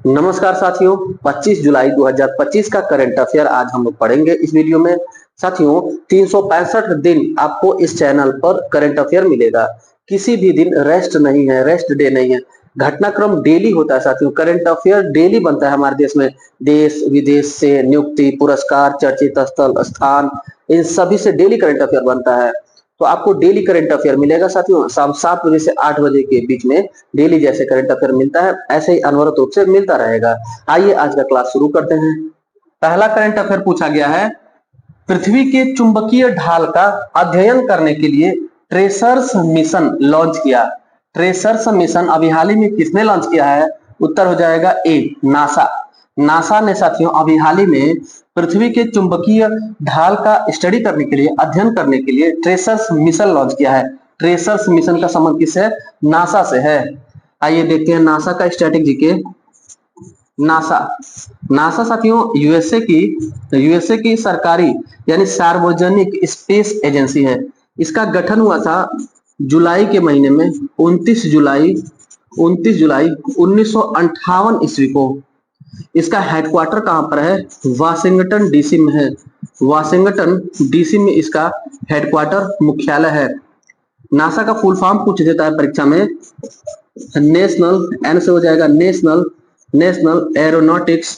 नमस्कार साथियों, 25 जुलाई 2025 का करंट अफेयर आज हम लोग पढ़ेंगे इस वीडियो में। साथियों, 365 दिन आपको इस चैनल पर करंट अफेयर मिलेगा। किसी भी दिन रेस्ट नहीं है, रेस्ट डे नहीं है। घटनाक्रम डेली होता है साथियों, करंट अफेयर डेली बनता है हमारे देश में। देश विदेश से नियुक्ति, पुरस्कार, चर्चित स्थल, स्थान, इन सभी से डेली करंट अफेयर बनता है। तो आपको डेली करंट अफेयर मिलेगा साथियों, शाम 7 बजे से 8 बजे के बीच में डेली जैसे करंट अफेयर मिलता है ऐसे ही अनवरत रूप से मिलता रहेगा। आइए आज का क्लास शुरू करते हैं। पहला करंट अफेयर पूछा गया है, पृथ्वी के चुंबकीय ढाल का अध्ययन करने के लिए ट्रेसर्स मिशन लॉन्च किया। ट्रेसर्स मिशन अभी हाल ही में किसने लॉन्च किया है? उत्तर हो जाएगा ए, नासा। नासा ने साथियों अभी हाल ही में पृथ्वी के चुंबकीय ढाल का स्टडी करने के लिए, अध्ययन करने के लिए ट्रेसर्स मिशन लॉन्च किया है। ट्रेसर्स मिशन का संबंध किससे? नासा से है। आइए देखते हैं नासा का स्टैटिक जीके। नासा नासा साथियों यूएसए की सरकारी यानी सार्वजनिक स्पेस एजेंसी है। इसका गठन हुआ था जुलाई के महीने में, 29 जुलाई 1958 ईस्वी को। इसका हेडक्वार्टर कहां पर है? वाशिंगटन डीसी में है। वाशिंगटन डीसी में इसका हेडक्वार्टर, मुख्यालय है। नासा का फुल फॉर्म पूछ देता है परीक्षा में। नेशनल, एन से हो जाएगा नेशनल एरोनॉटिक्स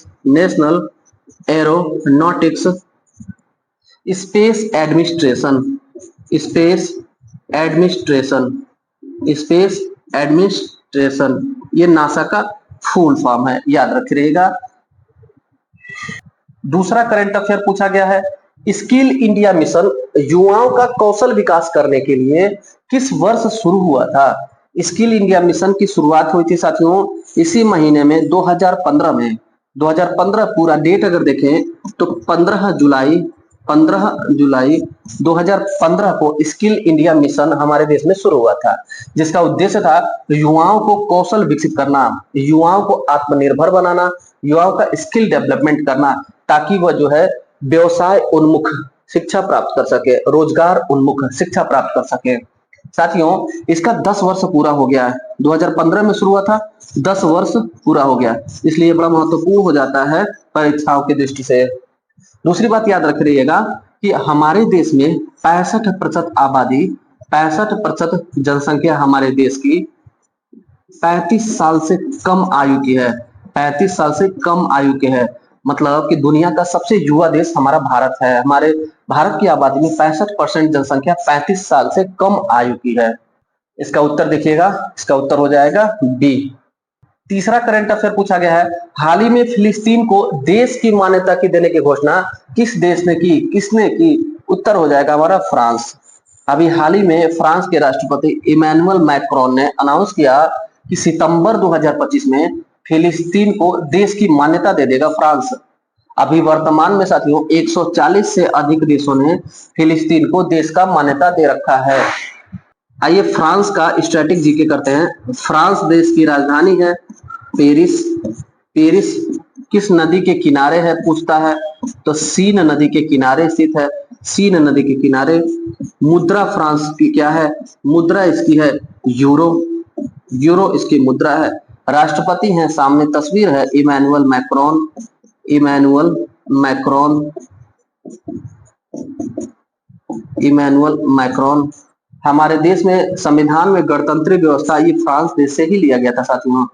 स्पेस एडमिनिस्ट्रेशन, ये नासा का फुल फॉर्म है, याद रखिएगा। दूसरा करंट अफेयर पूछा गया है, स्किल इंडिया मिशन युवाओं का कौशल विकास करने के लिए किस वर्ष शुरू हुआ था? स्किल इंडिया मिशन की शुरुआत हुई थी साथियों इसी महीने में, 2015 में। 2015 पूरा डेट अगर देखें तो 15 जुलाई 2015 को स्किल इंडिया मिशन हमारे देश में शुरू हुआ था, जिसका उद्देश्य था युवाओं को कौशल विकसित करना, युवाओं को आत्मनिर्भर बनाना, युवाओं का स्किल डेवलपमेंट करना, ताकि वह जो है व्यवसाय उन्मुख शिक्षा प्राप्त कर सके, रोजगार उन्मुख शिक्षा प्राप्त कर सके। साथियों, इसका 10 वर्ष पूरा हो गया है। 2015 में शुरू हुआ था, 10 वर्ष पूरा हो गया, इसलिए बड़ा महत्वपूर्ण हो जाता है परीक्षाओं की दृष्टि से। दूसरी बात याद रख रखिएगा कि हमारे देश में 65% आबादी, 65% जनसंख्या हमारे देश की 35 साल से कम आयु की है। 35 साल से कम आयु के है, मतलब कि दुनिया का सबसे युवा देश हमारा भारत है। हमारे भारत की आबादी में 65% जनसंख्या 35 साल से कम आयु की है। इसका उत्तर देखिएगा, इसका उत्तर हो जाएगा बी। तीसरा करंट अफेयर पूछा गया है, हाल ही में फिलिस्तीन को देश की मान्यता की देने की घोषणा किस देश ने की? किसने की? उत्तर हो जाएगा हमारा फ्रांस। अभी हाल ही में फ्रांस के राष्ट्रपति इमैनुअल मैक्रोन ने अनाउंस किया कि सितंबर 2025 में फिलिस्तीन को देश की मान्यता दे देगा फ्रांस। अभी वर्तमान में साथियों 140 से अधिक देशों ने फिलिस्तीन को देश का मान्यता दे रखा है। आइए फ्रांस का स्टैटिक जीके करते हैं। फ्रांस देश की राजधानी है पेरिस। पेरिस किस नदी के किनारे है पूछता है, तो सीन नदी के किनारे स्थित है। सीन नदी के किनारे। मुद्रा फ्रांस की क्या है? मुद्रा इसकी है यूरो। यूरो इसकी मुद्रा है। राष्ट्रपति हैं, सामने तस्वीर है इमैनुअल मैक्रोन। Emmanuel Macron. हमारे देश में संविधान में गणतंत्र व्यवस्था ये फ्रांस देश से ही लिया गया था साथियों।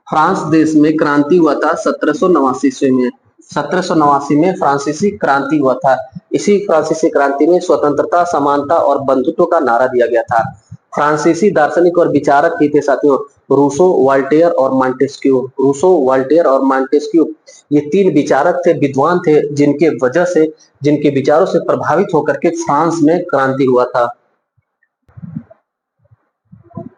फ्रांस देश में क्रांति हुआ था 1789 ईस्वी में। 1789 में फ्रांसीसी क्रांति हुआ था। इसी फ्रांसीसी क्रांति में स्वतंत्रता, समानता और बंधुत्व का नारा दिया गया था। फ्रांसीसी दार्शनिक और विचारक ही थे साथियों रूसो, वॉल्टेयर और मॉन्टेस्क्यू। ये 3 विचारक थे, विद्वान थे, जिनके वजह से, जिनके विचारों से प्रभावित होकर के फ्रांस में क्रांति हुआ था।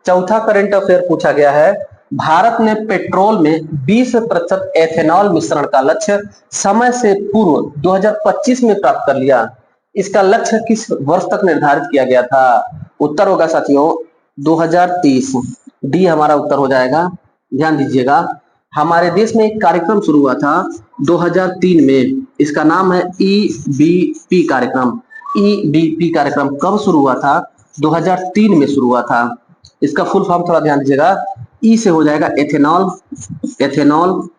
चौथा करंट अफेयर पूछा गया है, भारत ने पेट्रोल में 20% एथेनॉल मिश्रण का लक्ष्य समय से पूर्व 2025 में प्राप्त कर लिया। इसका लक्ष्य किस वर्ष तक निर्धारित किया गया था? उत्तर होगा साथियों 2030। डी हमारा उत्तर हो जाएगा। ध्यान दीजिएगा, हमारे देश में एक कार्यक्रम शुरू हुआ था 2003 में। इसका नाम है ईबीपी कार्यक्रम। ईबीपी कार्यक्रम कब शुरू हुआ था? 2003 में शुरू हुआ था। इसका फुल फॉर्म थोड़ा ध्यान दीजिएगा, ई से हो जाएगा एथेनॉल, एथेनॉल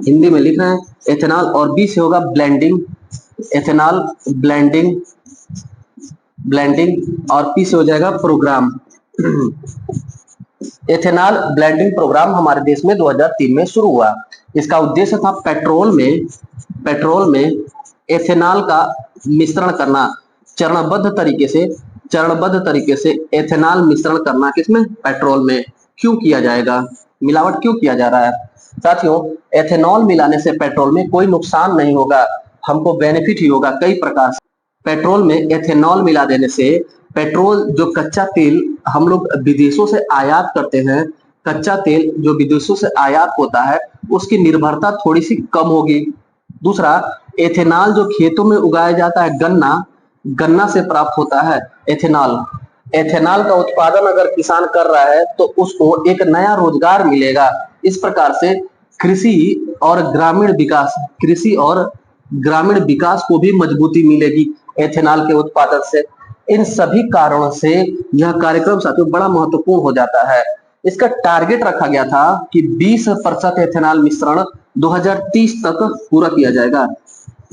हिंदी में लिख रहे हैं एथेनॉल, और बी से होगा ब्लेंडिंग, एथेनॉल ब्लेंडिंग, ब्लेंडिंग, और पी से हो जाएगा प्रोग्राम। एथेनॉल ब्लेंडिंग प्रोग्राम हमारे देश में 2003 में शुरू हुआ। इसका उद्देश्य था पेट्रोल में एथेनॉल का मिश्रण करना, चरणबद्ध तरीके से एथेनॉल मिश्रण करना, किसमें? पेट्रोल में। क्यों किया जाएगा? मिलावट क्यों किया जा रहा है? साथियों, एथेनॉल मिलाने से पेट्रोल में कोई नुकसान नहीं होगा, हमको बेनिफिट ही होगा कई प्रकार से। पेट्रोल में एथेनॉल मिला देने से पेट्रोल जो कच्चा तेल हम लोग विदेशों से आयात करते हैं, कच्चा तेल जो विदेशों से आयात होता है उसकी निर्भरता थोड़ी सी कम होगी। दूसरा, एथेनॉल जो खेतों में उगाया जाता है, गन्ना से प्राप्त होता है एथेनॉल। एथेनॉल का उत्पादन अगर किसान कर रहा है तो उसको एक नया रोजगार मिलेगा। इस प्रकार से कृषि और ग्रामीण विकास को भी मजबूती मिलेगी एथेनॉल के उत्पादन से। इन सभी कारणों से यह कार्यक्रम साथियों बड़ा महत्वपूर्ण हो जाता है। इसका टारगेट रखा गया था कि 20% एथेनॉल मिश्रण 2030 तक पूरा किया जाएगा,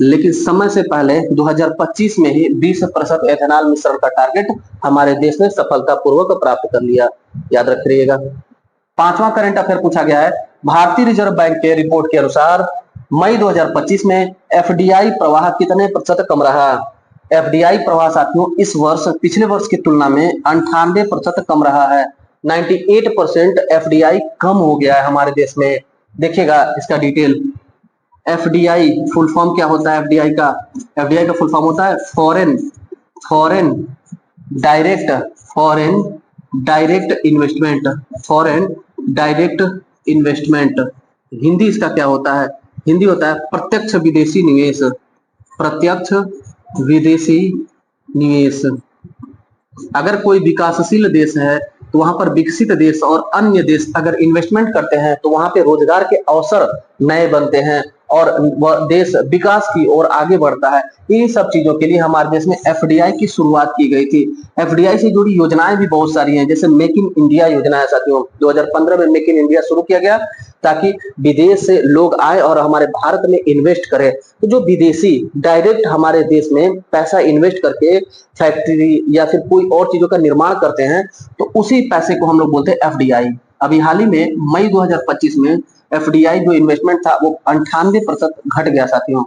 लेकिन समय से पहले 2025 में ही 20% एथेनॉल मिश्रण का टारगेट हमारे देश ने सफलतापूर्वक प्राप्त कर लिया। याद रखिएगा। पांचवा करंट अफेयर पूछा गया है, भारतीय रिजर्व बैंक के रिपोर्ट के अनुसार मई 2025 में एफडीआई प्रवाह कितने प्रतिशत कम रहा? एफडीआई प्रवाह साथियों इस वर्ष पिछले वर्ष की तुलना में 98% कम रहा है। 98% एफडीआई कम हो गया है हमारे देश में। देखिएगा इसका डिटेल। एफडीआई फुल फॉर्म क्या होता है? एफडीआई का फुल फॉर्म होता है फॉरेन डायरेक्ट इन्वेस्टमेंट। हिंदी इसका क्या होता है? हिंदी होता है प्रत्यक्ष विदेशी निवेश। अगर कोई विकासशील देश है तो वहां पर विकसित देश और अन्य देश अगर इन्वेस्टमेंट करते हैं तो वहां पे रोजगार के अवसर नए बनते हैं और वह देश विकास की ओर आगे बढ़ता है। इन सब चीजों के लिए हमारे देश में एफडीआई की शुरुआत की गई थी। एफडीआई से जुड़ी योजनाएं भी बहुत सारी हैं, जैसे मेक इन इंडिया योजना है साथियों। 2015 में मेक इन इंडिया शुरू किया गया ताकि विदेश से लोग आए और हमारे भारत में इन्वेस्ट करें। तो जो विदेशी डायरेक्ट हमारे देश में पैसा इन्वेस्ट करके फैक्ट्री या फिर कोई और चीजों का निर्माण करते हैं तो उसी पैसे को हम लोग बोलते हैं एफडीआई। अभी हाल ही में मई 2025 में एफडीआई जो इन्वेस्टमेंट था वो 98% घट गया साथियों।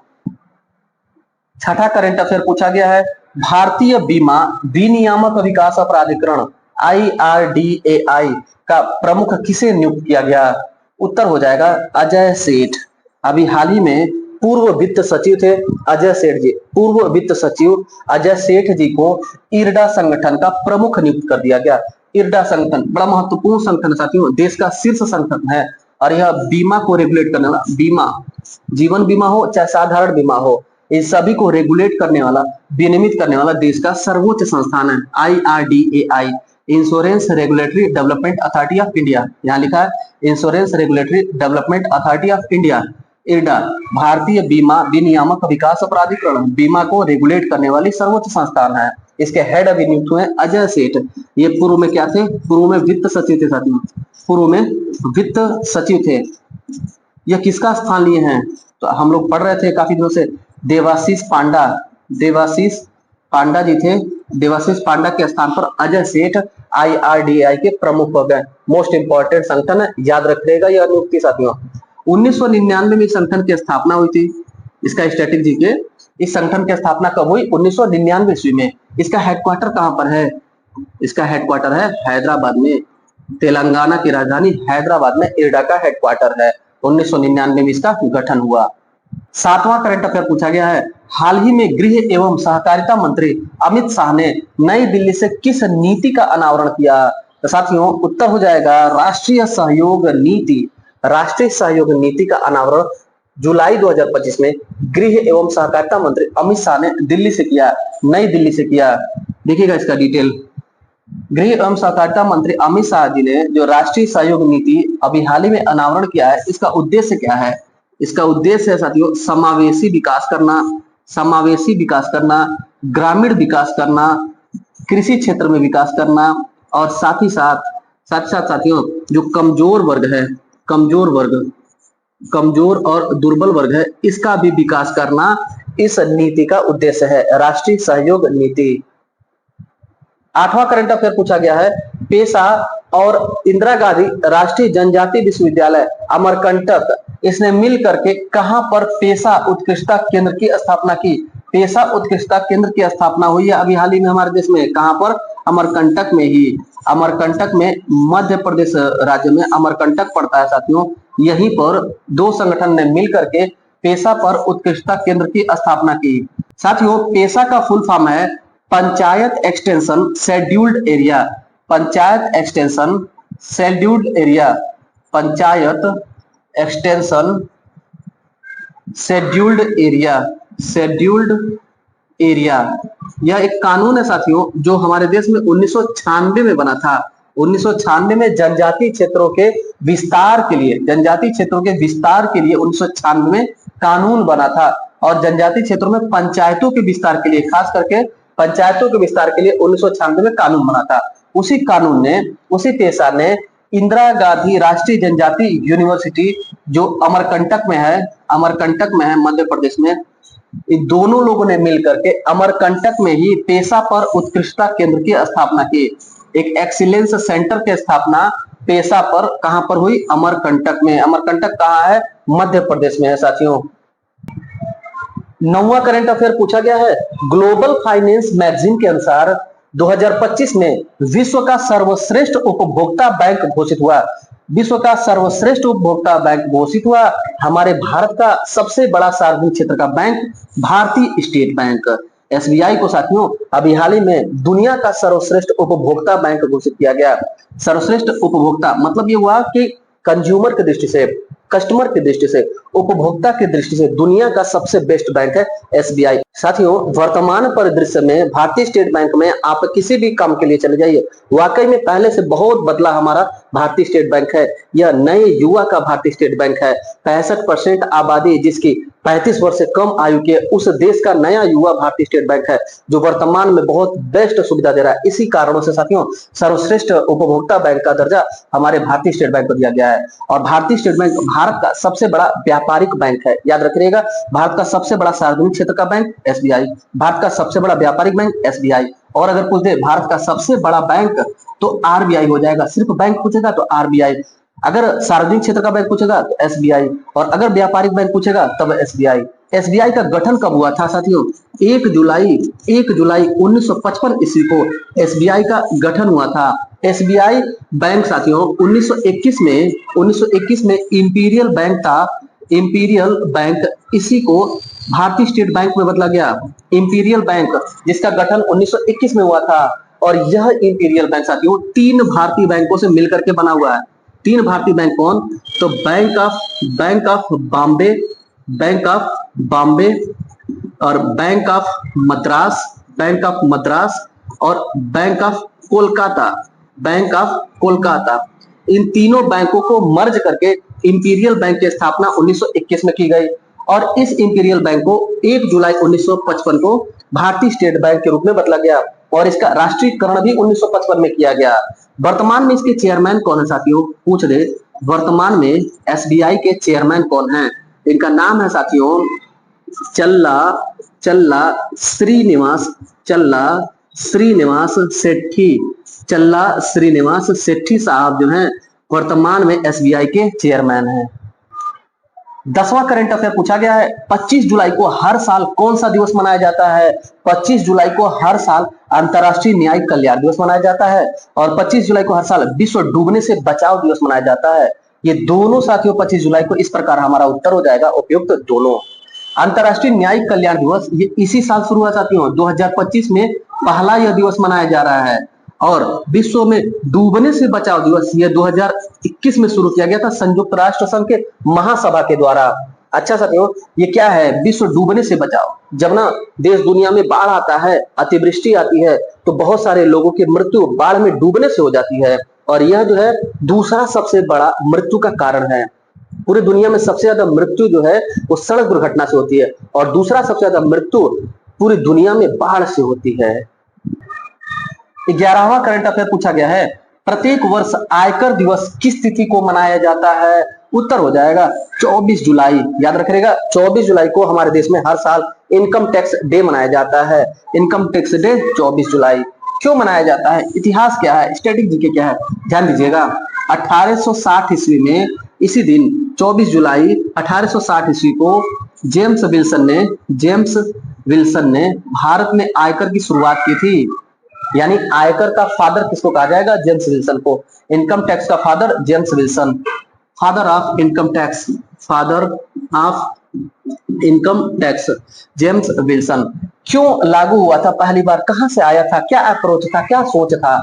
छठा करंट अफेयर पूछा गया है, भारतीय बीमा विनियामक विकास प्राधिकरण IRDAI का प्रमुख किसे नियुक्त किया गया? उत्तर हो जाएगा अजय सेठ। अभी हाल ही में पूर्व वित्त सचिव थे अजय सेठ जी। पूर्व वित्त सचिव अजय सेठ जी को इरडा संगठन का प्रमुख नियुक्त कर दिया गया। इरडा संगठन बड़ा महत्वपूर्ण संगठन साथियों, देश का शीर्ष संगठन है और यह बीमा को रेगुलेट करने वाला, बीमा जीवन बीमा हो चाहे साधारण बीमा हो, इन सभी को रेगुलेट करने वाला, विनियमित करने वाला देश का सर्वोच्च संस्थान है IRDAI, insurance regulatory development authority of India. यहाँ लिखा है insurance regulatory development authority of India, IRDA. भारतीय बीमा विनियामक विकास प्राधिकरण बीमा को रेगुलेट करने वाली सर्वोच्च संस्थान है। इसके हेड अभी नियुक्त हुए अजय सेठ। ये पूर्व में क्या थे? पूर्व में वित्त सचिव थे साथियों, पूर्व में वित्त सचिव थे। यह किसका स्थान लिए हैं? तो हम लोग पढ़ रहे थे काफी दिनों से, देवाशीष पांडा जी थे। देवाशीष पांडा के स्थान पर अजय सेठ IRDAI के प्रमुख हो गए। मोस्ट इंपॉर्टेंट संगठन है, याद रखिएगा यह नियुक्ति साथियों। 1999 में संगठन की स्थापना हुई थी। इसका स्ट्रेटेजी के इस संगठन की स्थापना कब हुई? 1999 ईस्वी में। इसका हेडक्वार्टर कहां पर है? इसका हेडक्वार्टर है हैदराबाद में। तेलंगाना की राजधानी हैदराबाद में इरडा का हेडक्वार्टर है। 1999 में इसका गठन हुआ। सातवां करंट अफेयर पूछा गया है, हाल ही में गृह एवं सहकारिता मंत्री अमित शाह ने नई दिल्ली से किस नीति का अनावरण किया? तो साथियों उत्तर हो जाएगा राष्ट्रीय सहयोग नीति का अनावरण जुलाई 2025 में गृह एवं सहकारिता मंत्री अमित शाह ने दिल्ली से किया, नई दिल्ली से किया। देखिएगा इसका डिटेल। गृह एवं सहकारिता मंत्री अमित शाह जी ने जो राष्ट्रीय सहयोग नीति अभी हाल ही में अनावरण किया है, इसका उद्देश्य क्या है? इसका उद्देश्य है साथियों समावेशी विकास करना, ग्रामीण विकास करना, कृषि क्षेत्र में विकास करना और साथ ही साथ साथ साथियों जो कमजोर वर्ग है, कमजोर वर्ग, कमजोर और दुर्बल वर्ग है, इसका भी विकास करना इस नीति का उद्देश्य है, राष्ट्रीय सहयोग नीति। 8वां करंट अफेयर पूछा गया है, पेशा और इंदिरा गांधी राष्ट्रीय जनजाति विश्वविद्यालय अमरकंटक, इसने मिल करके कहां पर पेशा उत्कृष्टता केंद्र की स्थापना की? पेशा उत्कृष्टता केंद्र की स्थापना हुई है अभी हाल ही में हमारे देश में, कहां पर? अमरकंटक में ही, अमरकंटक में, मध्य प्रदेश राज्य में अमरकंटक पड़ता है साथियों। यहीं पर दो संगठन ने मिल करके पेशा पर उत्कृष्टता केंद्र की स्थापना की। साथियों पेशा का फुल फॉर्म है panchayat extension scheduled area, panchayat extension scheduled area, panchayat extension scheduled area, scheduled area. यह एक कानून है साथियों जो हमारे देश में 1996 में बना था। 1996 में जनजातीय क्षेत्रों के विस्तार के लिए, जनजातीय क्षेत्रों के विस्तार के लिए 1996 में कानून बना था, और जनजातीय क्षेत्रों में पंचायतों के विस्तार के लिए, खास करके पंचायतों के विस्तार के लिए 1996 में कानून बना था। उसी कानून ने, उसी पेशा ने इंदिरा गांधी राष्ट्रीय जनजाति यूनिवर्सिटी जो अमरकंटक में है, अमरकंटक में है मध्य प्रदेश में, इन दोनों लोगों ने मिलकर के अमरकंटक में ही पेशा पर उत्कृष्टता केंद्र की स्थापना की। एक एक्सीलेंस सेंटर की स्थापना पेशा पर कहां पर हुई? अमरकंटक में। अमरकंटक कहां है? मध्य प्रदेश में है साथियों। 9वां करंट अफेयर पूछा गया है, ग्लोबल फाइनेंस मैगजीन के अनुसार 2025 में विश्व का सर्वश्रेष्ठ उपभोक्ता बैंक घोषित हुआ। विश्व का सर्वश्रेष्ठ उपभोक्ता बैंक घोषित हुआ हमारे भारत का सबसे बड़ा सार्वजनिक क्षेत्र का बैंक भारतीय स्टेट बैंक, एसबीआई को साथियों अभी हाल ही में दुनिया का सर्वश्रेष्ठ उपभोक्ता बैंक घोषित किया गया। सर्वश्रेष्ठ उपभोक्ता मतलब ये हुआ कि कंज्यूमर की दृष्टि से, कस्टमर की दृष्टि से, उपभोक्ता की दृष्टि से दुनिया का सबसे बेस्ट बैंक है एसबीआई। साथियों वर्तमान परिदृश्य में भारतीय स्टेट बैंक में आप किसी भी काम के लिए चले जाइए, वाकई में पहले से बहुत बदला हमारा भारतीय स्टेट बैंक है। यह नए युवा का भारतीय स्टेट बैंक है। 65% आबादी जिसकी 35 वर्ष से कम आयु के, उस देश का नया युवा भारतीय स्टेट बैंक है जो वर्तमान में बहुत बेस्ट सुविधा दे रहा है। इसी कारणों से साथियों सर्वश्रेष्ठ उपभोक्ता बैंक का दर्जा हमारे भारतीय स्टेट बैंक को दिया गया है। और भारतीय स्टेट बैंक भारत का सबसे बड़ा व्यापारिक बैंक है, याद रखिएगा। भारत का सबसे बड़ा सार्वजनिक क्षेत्र का बैंक एसबीआई, भारत का सबसे बड़ा व्यापारिक बैंक एसबीआई। और अगर पूछ दे भारत का सबसे बड़ा बैंक तो आरबीआई हो जाएगा। सिर्फ बैंक पूछेगा तो आरबीआई, अगर सार्वजनिक क्षेत्र का बैंक पूछेगा तो एसबीआई, और अगर व्यापारिक बैंक पूछेगा तब एसबीआई। एसबीआई का गठन कब हुआ था साथियों? 1 जुलाई 1955 ईस्वी को एसबीआई का गठन हुआ था। एसबीआई बैंक साथियों 1921 में इंपीरियल बैंक था, इंपीरियल बैंक, इसी को भारतीय स्टेट बैंक में बदला गया। इंपीरियल बैंक जिसका गठन 1921 में हुआ था, और यह इंपीरियल बैंक साथियों 3 भारतीय बैंकों से मिलकर के बना हुआ है। 3 भारतीय बैंक कौन? तो bank of Bombay, bank of Bombay और bank of Madras, bank of Madras और bank of Kolkata, bank of Kolkata. इन तीनों बैंकों को मर्ज करके इंपीरियल बैंक की स्थापना 1921 में की गई, और इस इंपीरियल बैंक को 1 जुलाई 1955 को भारतीय स्टेट बैंक के रूप में बदला गया, और इसका राष्ट्रीयकरण भी 1955 में किया गया। वर्तमान में इसके चेयरमैन कौन है साथियों? पूछ दे, वर्तमान में एसबीआई के चेयरमैन कौन है? इनका नाम है साथियों चल्ला श्रीनिवास सेठी। चल्ला श्रीनिवास सेठी साहब जो हैं वर्तमान में एसबीआई के चेयरमैन हैं। 10वां करंट अफेयर पूछा गया है, 25 जुलाई को हर साल कौन सा दिवस मनाया जाता है? 25 जुलाई को हर साल अंतर्राष्ट्रीय न्यायिक कल्याण दिवस मनाया जाता है, और 25 जुलाई को हर साल विश्व डूबने से बचाव दिवस मनाया जाता है। ये दोनों साथियों 25 जुलाई को, इस प्रकार हमारा उत्तर हो जाएगा उपयुक्त दोनों। अंतर्राष्ट्रीय न्यायिक कल्याण दिवस ये इसी साल शुरू हुआ साथियों, 2025 में पहला यह दिवस मनाया जा रहा है, और विश्व में डूबने से बचाव दिवस यह 2021 में शुरू किया गया था संयुक्त राष्ट्र संघ के महासभा के द्वारा। अच्छा साथियों ये क्या है? विश्व डूबने से बचाव। जब ना देश दुनिया में बाढ़ आता है, अतिवृष्टि आती है, तो बहुत सारे लोगों की मृत्यु बाढ़ में डूबने से हो जाती है, और यह जो है दूसरा सबसे बड़ा मृत्यु का कारण है। पूरी दुनिया में सबसे ज्यादा मृत्यु जो है वो सड़क दुर्घटना से होती है, और दूसरा सबसे ज्यादा मृत्यु पूरी दुनिया में बाढ़ से होती है। 11वां करंट अफेयर पूछा गया है, प्रत्येक वर्ष आयकर दिवस किस तिथि को मनाया जाता है? उत्तर हो जाएगा 24 जुलाई। याद रखिएगा 24 जुलाई को हमारे देश में हर साल इनकम टैक्स डे मनाया जाता है। इनकम टैक्स डे 24 जुलाई क्यों मनाया जाता है? इतिहास क्या है, स्टैटिक जीके क्या है, ध्यान दीजिएगा। 1860 ईस्वी में इसी दिन 24 जुलाई 1860 ईस्वी को जेम्स विल्सन ने भारत में आयकर की शुरुआत की थी। यानी आयकर का फादर किसको कहा जाएगा? जेम्स विल्सन को। इनकम टैक्स का father James Wilson, father of income tax, father of income tax James Wilson. क्यों लागू हुआ था पहली बार, कहां से आया था, क्या अप्रोच था, क्या सोच था?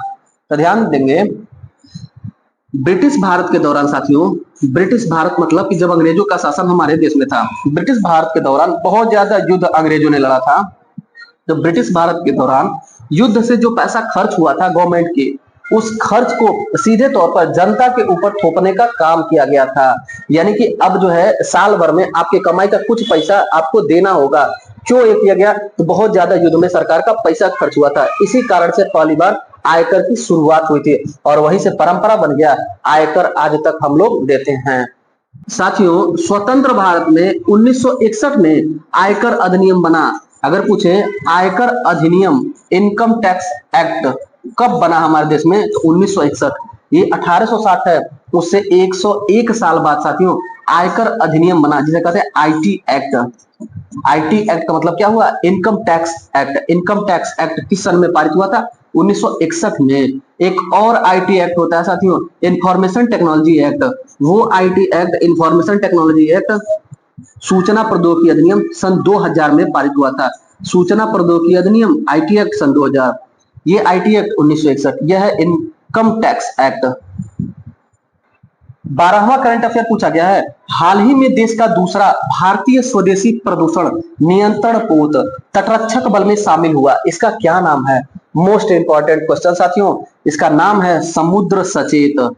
तो ध्यान देंगे ब्रिटिश भारत के दौरान साथियों, ब्रिटिश भारत मतलब कि जब अंग्रेजों का शासन हमारे देश में था, ब्रिटिश भारत के दौरान बहुत ज्यादा युद्ध अंग्रेजों ने लड़ा था। तो ब्रिटिश भारत के दौरान युद्ध से जो पैसा खर्च हुआ था गवर्नमेंट की, उस खर्च को सीधे तौर पर जनता के ऊपर थोपने का काम किया गया था। यानी कि अब जो है साल भर में आपके कमाई का कुछ पैसा आपको देना होगा। क्यों ये किया गया? तो बहुत ज्यादा युद्ध में सरकार का पैसा खर्च हुआ था, इसी कारण से पहली बार आयकर की शुरुआत हुई थी और वहीं से परंपरा बन गया, आयकर आज तक हम लोग देते हैं। साथियों स्वतंत्र भारत में 1961 में आयकर अधिनियम बना। अगर पूछे आयकर अधिनियम, इनकम टैक्स एक्ट कब बना हमारे देश में, तो 1961। ये 1860 है, उससे 101 साल बाद साथियों आयकर अधिनियम बना, जिसे कहते हैं आईटी एक्ट। आईटी एक्ट का मतलब क्या हुआ? Income tax act. Income tax act किस सन में पारित हुआ था? 1961 में। एक और आईटी एक्ट होता है साथियों, इंफॉर्मेशन टेक्नोलॉजी एक्ट। वो IT act, information technology act, सूचना प्रौद्योगिकी अधिनियम सन 2000 में पारित हुआ था। सूचना प्रौद्योगिकी अधिनियम आईटी एक्ट सन 2000, ये आईटी एक्ट 1961, यह है इनकम टैक्स एक्ट। 12वां करंट अफेयर पूछा गया है, हाल ही में देश का दूसरा भारतीय स्वदेशी प्रदूषण नियंत्रण पोत तटरक्षक बल में शामिल हुआ, इसका क्या नाम है? मोस्ट इंपॉर्टेंट क्वेश्चन साथियों, इसका नाम है समुद्र सचेत।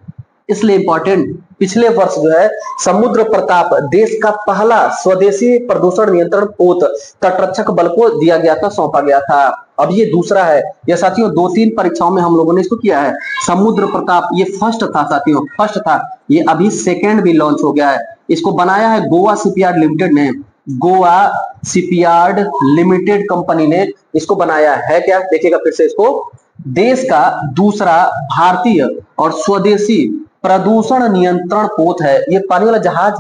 इसलिए इंपॉर्टेंट, पिछले वर्ष जो है समुद्र प्रताप देश का पहला स्वदेशी प्रदूषण नियंत्रण पोत तटरक्षक बल को दिया गया था, सौंपा गया था। अब ये दूसरा है। यह साथियों 2-3 परीक्षाओं में हम लोगों ने इसको किया है। समुद्र प्रताप ये फर्स्ट था साथियों, फर्स्ट था। ये अभी सेकेंड भी लॉन्च हो गया है। इसको बनाया है गोवा शिपयार्ड लिमिटेड ने, गोवा शिपयार्ड लिमिटेड कंपनी ने इसको बनाया है। क्या देखिएगा फिर से, इसको देश का दूसरा भारतीय और स्वदेशी प्रदूषण नियंत्रण पोत है। ये पानी वाला जहाज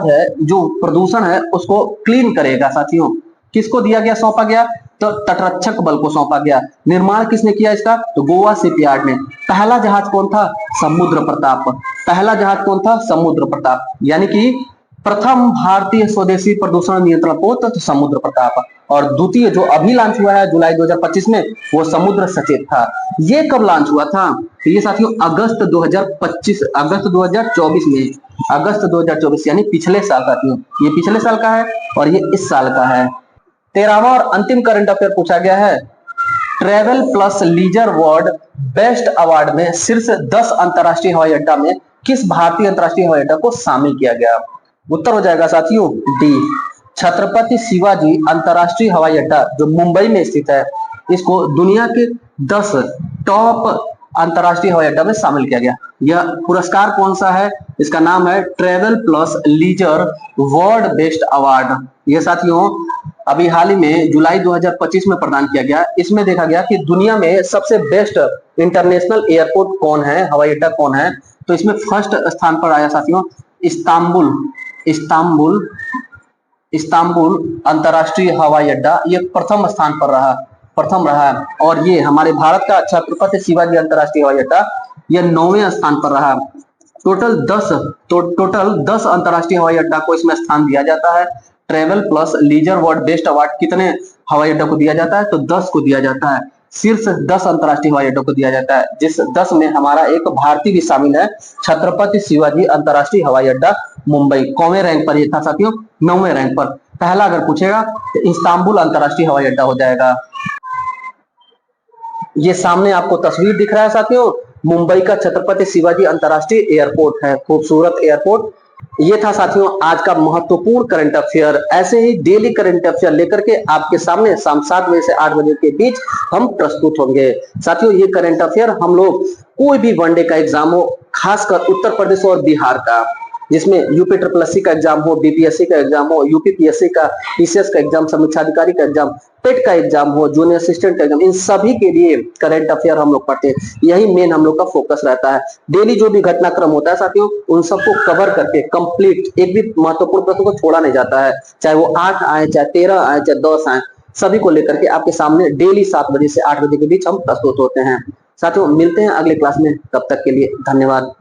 है जो प्रदूषण है उसको क्लीन करेगा साथियों। किसको दिया गया, सौंपा गया? तो तटरक्षक बल को सौंपा गया। निर्माण किसने किया इसका? तो गोवा शिपयार्ड ने। पहला जहाज कौन था? समुद्र प्रताप। पहला जहाज कौन था? समुद्र प्रताप। यानी कि प्रथम भारतीय स्वदेशी प्रदूषण नियंत्रण पोत तो समुद्र प्रताप, और द्वितीय जो अभी लॉन्च हुआ है जुलाई 2025 में, वो समुद्र सचेत था। ये कब लॉन्च हुआ था? तो ये साथियों अगस्त 2024 में, अगस्त 2024 यानी पिछले साल साथियों, ये पिछले साल का है और ये इस साल का है। 13वां और अंतिम करंट अफेयर पूछा गया है, Travel Plus Leisure World Best Award में शीर्ष 10 अंतरराष्ट्रीय हवाई अड्डा में किस भारतीय अंतरराष्ट्रीय हवाई अड्डा को शामिल किया गया? उत्तर हो जाएगा साथियों डी, छत्रपति शिवाजी अंतरराष्ट्रीय हवाई अड्डा जो मुंबई में स्थित है, इसको दुनिया के 10 टॉप अंतरराष्ट्रीय हवाई अड्डा में शामिल किया गया। यह पुरस्कार कौन सा है? इसका नाम है Travel Plus Leisure World Best Award. यह साथियों अभी हाल ही में जुलाई 2025 में प्रदान किया गया। इसमें देखा गया कि दुनिया में सबसे बेस्ट इंटरनेशनल एयरपोर्ट कौन है, हवाई अड्डा कौन है, तो इसमें फर्स्ट स्थान पर आया साथियों इस्तांबुल अंतरराष्ट्रीय हवाई अड्डा। ये प्रथम स्थान पर रहा और ये हमारे भारत का छत्रपति शिवाजी अंतरराष्ट्रीय हवाई अड्डा यह 9वें स्थान पर रहा। टोटल 10 अंतरराष्ट्रीय हवाई अड्डा को इसमें स्थान दिया जाता है। Travel Plus Leisure World Best Award कितने हवाई अड्डा को दिया जाता है? तो 10 को दिया जाता है। शीर्ष 10 अंतरराष्ट्रीय हवाई अड्डों को दिया जाता है, जिस 10 में हमारा एक भारतीय भी शामिल है, छत्रपति शिवाजी अंतरराष्ट्रीय हवाई अड्डा मुंबई। कौवें रैंक पर ये था साथियों? 9वें रैंक पर। पहला अगर पूछेगा तो इस्तांबुल अंतरराष्ट्रीय हवाई अड्डा हो जाएगा। ये सामने आपको तस्वीर दिख रहा है साथियों, मुंबई का छत्रपति शिवाजी अंतरराष्ट्रीय एयरपोर्ट है, खूबसूरत एयरपोर्ट ये था साथियों आज का महत्वपूर्ण करंट अफेयर। ऐसे ही डेली करंट अफेयर लेकर के आपके सामने शाम 7 बजे से 8 बजे के बीच हम प्रस्तुत होंगे। साथियों ये करंट अफेयर हम लोग कोई भी वनडे का एग्जाम हो, खासकर उत्तर प्रदेश और बिहार का, जिसमें यूपी ट्रिपल एससी का एग्जाम हो, बीपीएससी का एग्जाम हो, यूपी पीएससी का, पीसीएस का एग्जाम, समीक्षा अधिकारी का एग्जाम, पेट का एग्जाम हो, जूनियर असिस्टेंट का एग्जाम, इन सभी के लिए करंट अफेयर हम लोग पढ़ते हैं। यही मेन हम लोग का फोकस रहता है। डेली जो भी घटनाक्रम होता है साथियों, उन सबको कवर करके कंप्लीट, एक भी महत्वपूर्ण प्रश्न को छोड़ा नहीं जाता है, चाहे वो 8 आए, चाहे 13 आए, चाहे 10 आए, सभी को लेकर के आपके सामने डेली 7 बजे से 8 बजे के बीच हम प्रस्तुत होते हैं। साथियों मिलते हैं अगले क्लास में, तब तक के लिए धन्यवाद।